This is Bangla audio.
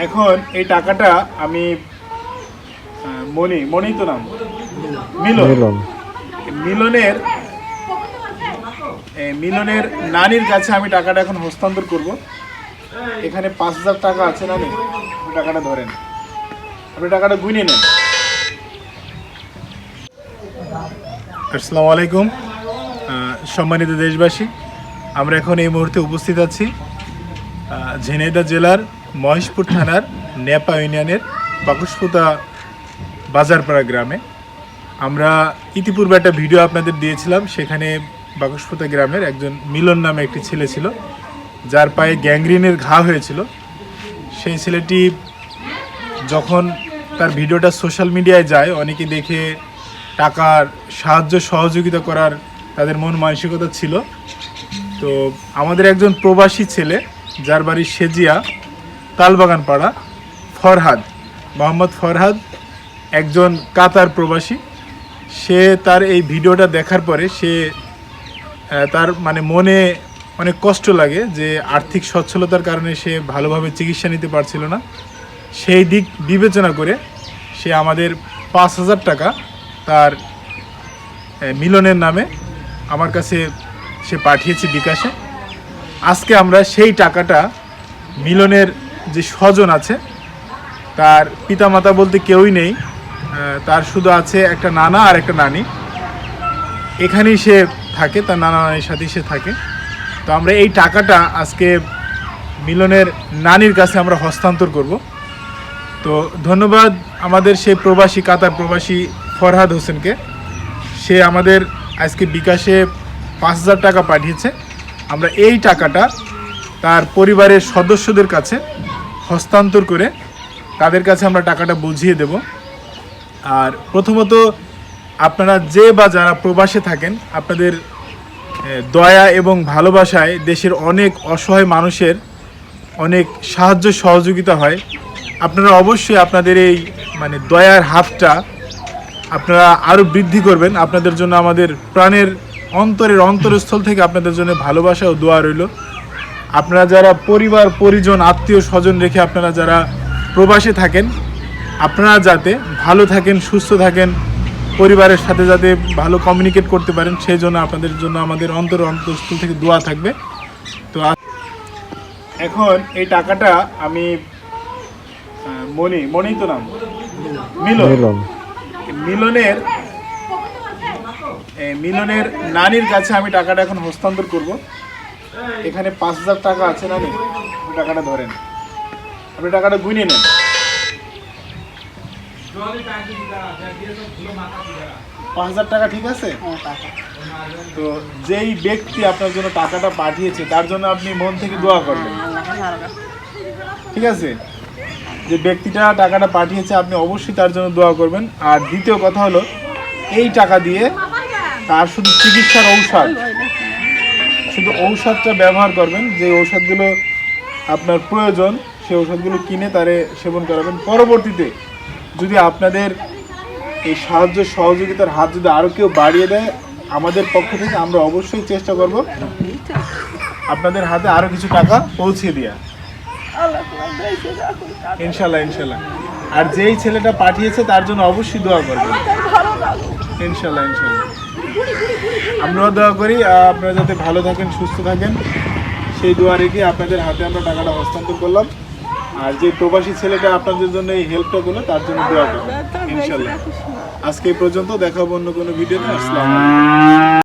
এখন এই টাকাটা আমি মনি তো নাম মিলনের মিলনের নানির কাছে আমি টাকাটা এখন হস্তান্তর করব। এখানে 5,000 টাকা আছে। নানি, টাকাটা ধরেন, আপনি টাকাটা গুনে নেন। আসসালামু আলাইকুম সম্মানিত দেশবাসী, আমরা এখন এই মুহূর্তে উপস্থিত আছি ঝিনাইদহ জেলার মহেশপুর থানার নেপা ইউনিয়নের বাকুশপুতা বাজারপাড়া গ্রামে। আমরা ইতিপূর্বে একটা ভিডিও আপনাদের দিয়েছিলাম। সেখানে বাকুশপুতা গ্রামের একজন মিলন নামে একটি ছেলে ছিল, যার পায়ে গ্যাংগ্রিনের ঘা হয়েছিল। সেই ছেলেটি যখন তার ভিডিওটা সোশ্যাল মিডিয়ায় যায়, অনেকে দেখে টাকার সাহায্য সহযোগিতা করার তাদের মন মানসিকতা ছিল। তো আমাদের একজন প্রবাসী ছেলে, যার বাড়ি সেজিয়া তালবাগান পাড়া, মোহাম্মদ ফরহাদ, একজন কাতার প্রবাসী। সে তার এই ভিডিওটা দেখার পরে তার মনে অনেক কষ্ট লাগে যে আর্থিক সচ্ছলতার কারণে সে ভালোভাবে চিকিৎসা নিতে পারছিল না। সেই দিক বিবেচনা করে সে আমাদের 5,000 টাকা তার মিলনের নামে আমার কাছে সে পাঠিয়েছে বিকাশে। আজকে আমরা সেই টাকাটা মিলনের যে স্বজন আছে, তার পিতামাতা বলতে কেউই নেই, তার শুধু আছে একটা নানা আর একটা নানি। এখানেই সে থাকে, তার নানা নানির সাথেই সে থাকে। তো আমরা এই টাকাটা আজকে মিলনের নানির কাছে আমরা হস্তান্তর করব। তো ধন্যবাদ আমাদের সেই কাতার প্রবাসী ফরহাদ হোসেনকে। সে আমাদের আজকে বিকাশে 5,000 টাকা পাঠিয়েছে। আমরা এই টাকাটা তার পরিবারের সদস্যদের কাছে হস্তান্তর করে তাদের কাছে আমরা টাকাটা বুঝিয়ে দেব। আর প্রথমত, আপনারা যে বা যারা প্রবাসে থাকেন, আপনাদের দয়া এবং ভালোবাসায় দেশের অনেক অসহায় মানুষের অনেক সাহায্য সহযোগিতা হয়। আপনারা অবশ্যই আপনাদের এই দয়ার হাতটা আপনারা আরও বৃদ্ধি করবেন। আপনাদের জন্য আমাদের প্রাণের অন্তরস্থল থেকে আপনাদের জন্য ভালোবাসা ও দোয়া রইল। আপনারা যারা পরিবার পরিজন আত্মীয় স্বজন রেখে আপনারা যারা প্রবাসে থাকেন, আপনারা যাতে ভালো থাকেন, সুস্থ থাকেন, পরিবারের সাথে যাতে ভালো কমিউনিকেট করতে পারেন, সেই জন্য আপনাদের জন্য আমাদের অন্তরস্থল থেকে দোয়া থাকবে। তো এখন এই টাকাটা আমি মনি তো নাম মিলনের নানির কাছে আমি টাকাটা এখন হস্তান্তর করব। এখানে 5,000 টাকা আছে। নানি, টাকাটা ধরেন, আপনি টাকাটা গুনে নেন। 5,000 টাকা ঠিক আছে? তো যেই ব্যক্তি আপনার জন্য টাকাটা পাঠিয়েছে তার জন্য আপনি মন থেকে দোয়া করবেন, ঠিক আছে? যে ব্যক্তিটা টাকাটা পাঠিয়েছে আপনি অবশ্যই তার জন্য দোয়া করবেন। আর দ্বিতীয় কথা হলো, এই টাকা দিয়ে তার শুধু চিকিৎসার ঔষধটা ব্যবহার করবেন। যে ঔষধগুলো আপনার প্রয়োজন, সেই ঔষধগুলো কিনে তারে সেবন করাবেন। পরবর্তীতে যদি আপনাদের এই সাহায্য সহযোগিতার হাত যদি আরও কেউ বাড়িয়ে দেয়, আমাদের পক্ষ থেকে আমরা অবশ্যই চেষ্টা করব আপনাদের হাতে আরও কিছু টাকা পৌঁছে দেওয়া, ইনশাল্লাহ। আর যেই ছেলেটা পাঠিয়েছে তার জন্য অবশ্যই দোয়া করবেন, ইনশাল্লাহ। আমরাও দোয়া করি আপনারা যাতে ভালো থাকেন, সুস্থ থাকেন, সেই দোয়া রেখে আপনাদের হাতে আমরা টাকাটা হস্তান্তর করলাম। আর যে প্রবাসী ছেলেটা আপনাদের জন্য এই হেল্পটা করলো, তার জন্য দোয়া করবেন, ইনশাল্লাহ। আজকে এই পর্যন্ত, দেখা হবে অন্য কোনো ভিডিওতে। আসসালামু আলাইকুম।